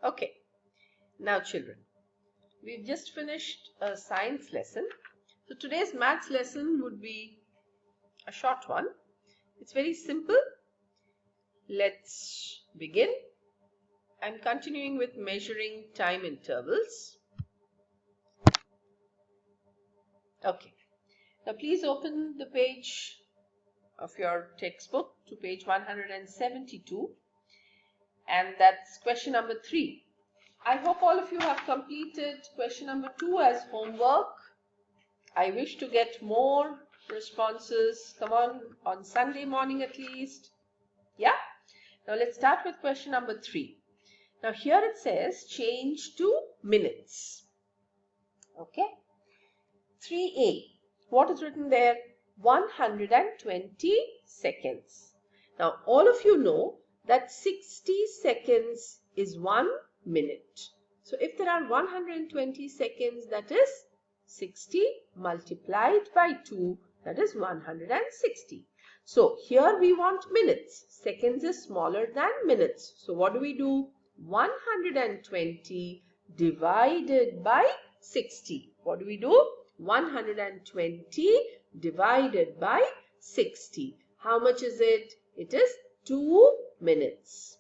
Okay, now children, we've just finished a science lesson. So today's maths lesson would be a short one. It's very simple. Let's begin. I'm continuing with measuring time intervals. Okay, now please open the page of your textbook to page 172, and that's question number 3. I hope all of you have completed question number 2 as homework. I wish to get more responses. Come on Sunday morning at least. Yeah? Now let's start with question number 3. Now here it says change to minutes. Okay? 3A. What is written there? 120 seconds. Now all of you know that 60 seconds is 1 minute. So if there are 120 seconds, that is 60 multiplied by 2, that is 160. So here we want minutes. Seconds is smaller than minutes. So what do? 120 divided by 60. What do? 120 divided by 60. How much is it? It is 2 minutes.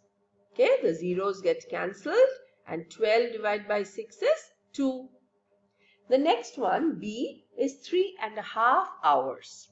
Okay, the zeros get cancelled and 12 divided by 6 is 2. The next one, B, is 3.5 hours.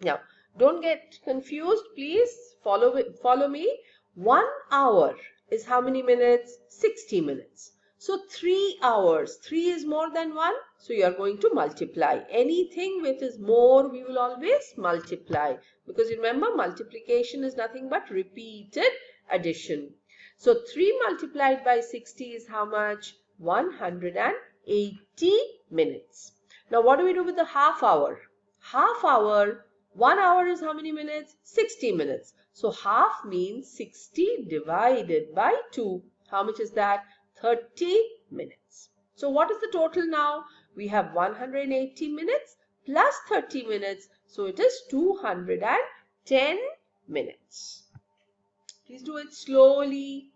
Now, don't get confused. Please follow me. 1 hour is how many minutes? 60 minutes. So 3 hours. 3 is more than 1. So you are going to multiply. Anything which is more, we will always multiply. Because remember, multiplication is nothing but repeated addition. So 3 multiplied by 60 is how much? 180 minutes. Now what do we do with the half hour? Half hour, 1 hour is how many minutes? 60 minutes. So half means 60 divided by 2. How much is that? 30 minutes. So what is the total now? We have 180 minutes plus 30 minutes. So it is 210 minutes. Please do it slowly,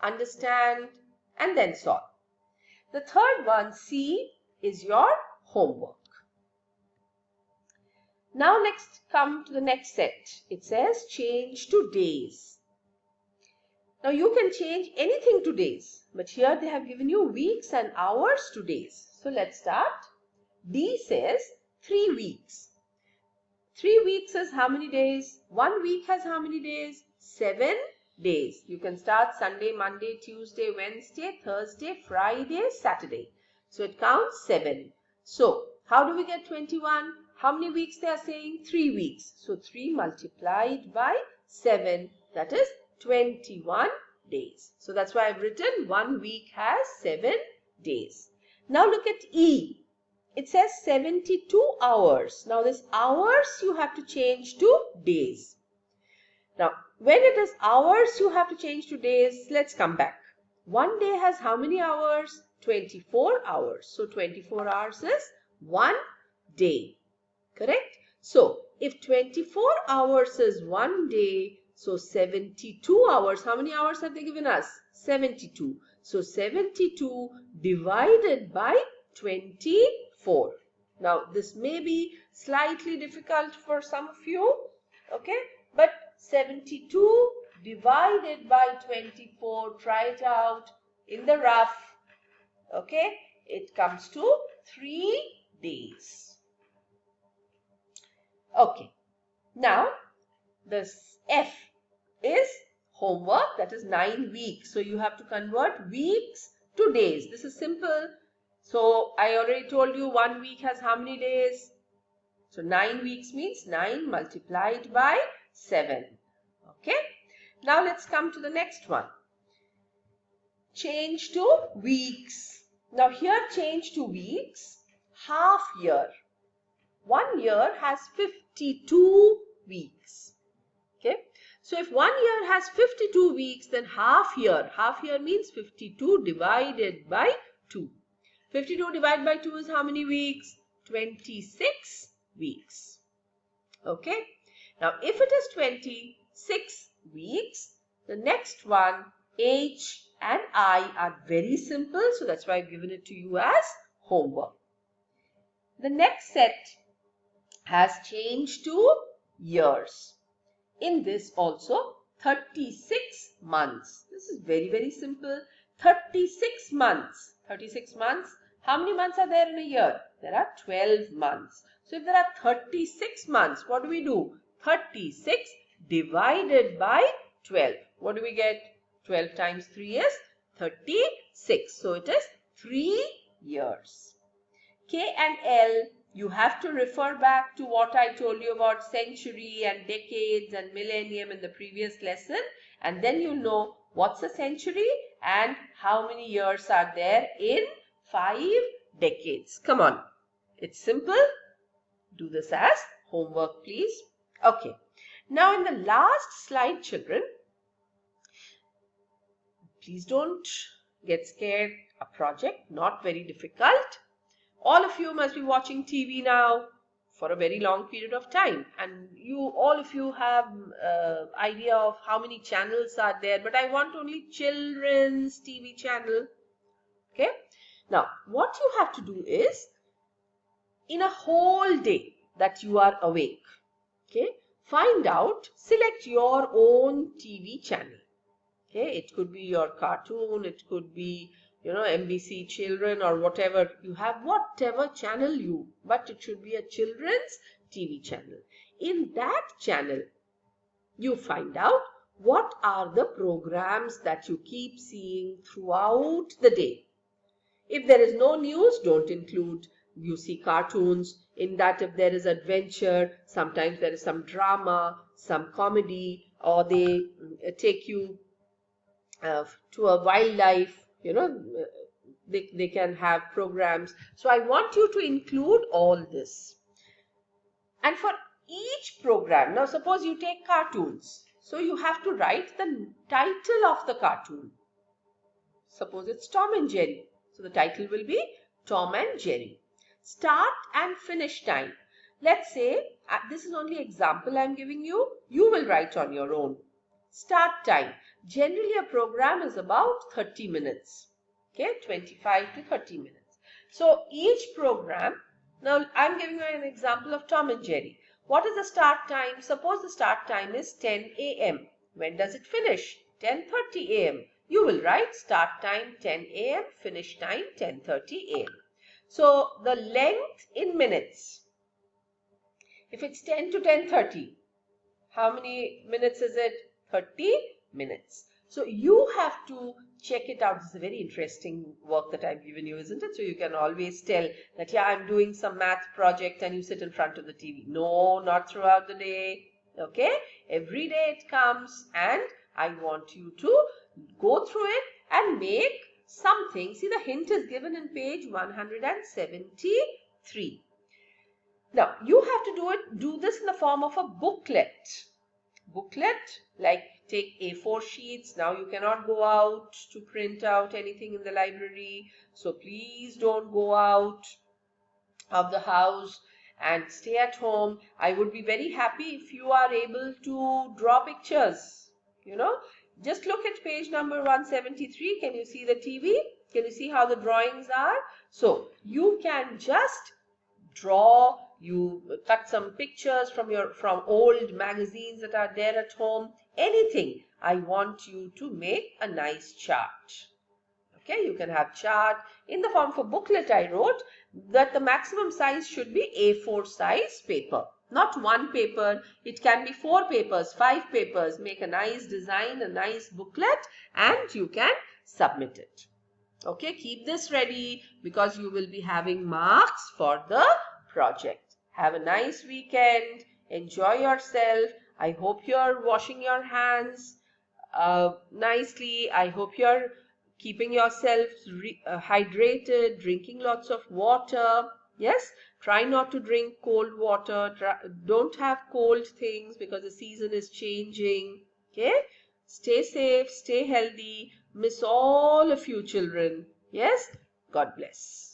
understand, and then solve. The third one, C, is your homework. Now let's come to the next set. It says change to days. Now you can change anything to days, but here they have given you weeks and hours to days. So let's start. D says 3 weeks. 3 weeks is how many days? 1 week has how many days? 7 days. You can start Sunday, Monday, Tuesday, Wednesday, Thursday, Friday, Saturday. So it counts 7. So how do we get 21? How many weeks they are saying? 3 weeks. So 3 multiplied by 7, that is 21 days. So that's why I've written 1 week has 7 days. Now look at E. It says 72 hours. Now this hours you have to change to days. Now when it is hours you have to change to days, let's come back. 1 day has how many hours? 24 hours. So 24 hours is 1 day. Correct? So if 24 hours is 1 day, so 72 hours, how many hours have they given us? 72. So 72 divided by 24. Now this may be slightly difficult for some of you, okay? But 72 divided by 24, try it out in the rough, okay? It comes to 3 days. Okay, now this F is homework, that is 9 weeks. So you have to convert weeks to days. This is simple. So I already told you 1 week has how many days? So 9 weeks means 9 multiplied by 7. Okay. Now let's come to the next one. Change to weeks. Now here change to weeks. Half year. 1 year has 52 weeks. Okay. So if 1 year has 52 weeks, then half year means 52 divided by 2. 52 divided by 2 is how many weeks? 26 weeks. Okay. Now if it is 26 weeks, the next one, H and I are very simple. So that's why I've given it to you as homework. The next set has changed to years. In this also 36 months. This is very simple. 36 months. 36 months. How many months are there in a year? There are 12 months. So if there are 36 months, what do? 36 divided by 12. What do we get? 12 times 3 is 36. So it is 3 years. K and L, you have to refer back to what I told you about century and decades and millennium in the previous lesson, and then you know what's a century and how many years are there in 5 decades. Come on, it's simple. Do this as homework, please. Okay, now in the last slide, children, please don't get scared. A project, not very difficult. All of you must be watching TV now for a very long period of time, and all of you have idea of how many channels are there, but I want only children's TV channel. Okay, now what you have to do is, in a whole day that you are awake, okay, find out, select your own TV channel. Okay, it could be your cartoon, it could be MBC Children or whatever you have, whatever channel but it should be a children's TV channel. In that channel, you find out what are the programs that you keep seeing throughout the day. If there is no news, don't include. You see cartoons. In that, if there is adventure, sometimes there is some drama, some comedy, or they take you to a wildlife. They can have programs. So I want you to include all this. And for each program, now suppose you take cartoons. So you have to write the title of the cartoon. Suppose it's Tom and Jerry. So the title will be Tom and Jerry. Start and finish time. Let's say, this is only example I'm giving you. You will write on your own. Start time. Generally, a program is about 30 minutes. Okay, 25 to 30 minutes. So each program, now I'm giving you an example of Tom and Jerry. What is the start time? Suppose the start time is 10 a.m. When does it finish? 10:30 a.m. You will write start time 10 a.m., finish time 10:30 a.m. So the length in minutes, if it's 10 to 10:30, how many minutes is it? 30 minutes. So you have to check it out. This is a very interesting work that I've given you, isn't it? So you can always tell that, yeah, I'm doing some math project, and you sit in front of the TV. No, not throughout the day. Okay? Every day it comes, and I want you to go through it and make something. See, the hint is given in page 173. Now, you have to do this in the form of a booklet. Booklet, like take A4 sheets. Now you cannot go out to print out anything in the library. So please don't go out of the house and stay at home. I would be very happy if you are able to draw pictures. Just look at page number 173. Can you see the TV? Can you see how the drawings are? So you can just draw. You cut some pictures from old magazines that are there at home. Anything. I want you to make a nice chart. Okay, you can have chart. In the form of a booklet, I wrote that the maximum size should be A4 size paper. Not one paper. It can be 4 papers, 5 papers. Make a nice design, a nice booklet, and you can submit it. Okay, keep this ready because you will be having marks for the project. Have a nice weekend. Enjoy yourself. I hope you're washing your hands nicely. I hope you're keeping yourself hydrated, drinking lots of water. Yes, try not to drink cold water. Don't have cold things because the season is changing. Okay, stay safe, stay healthy. Miss all of you children. Yes, God bless.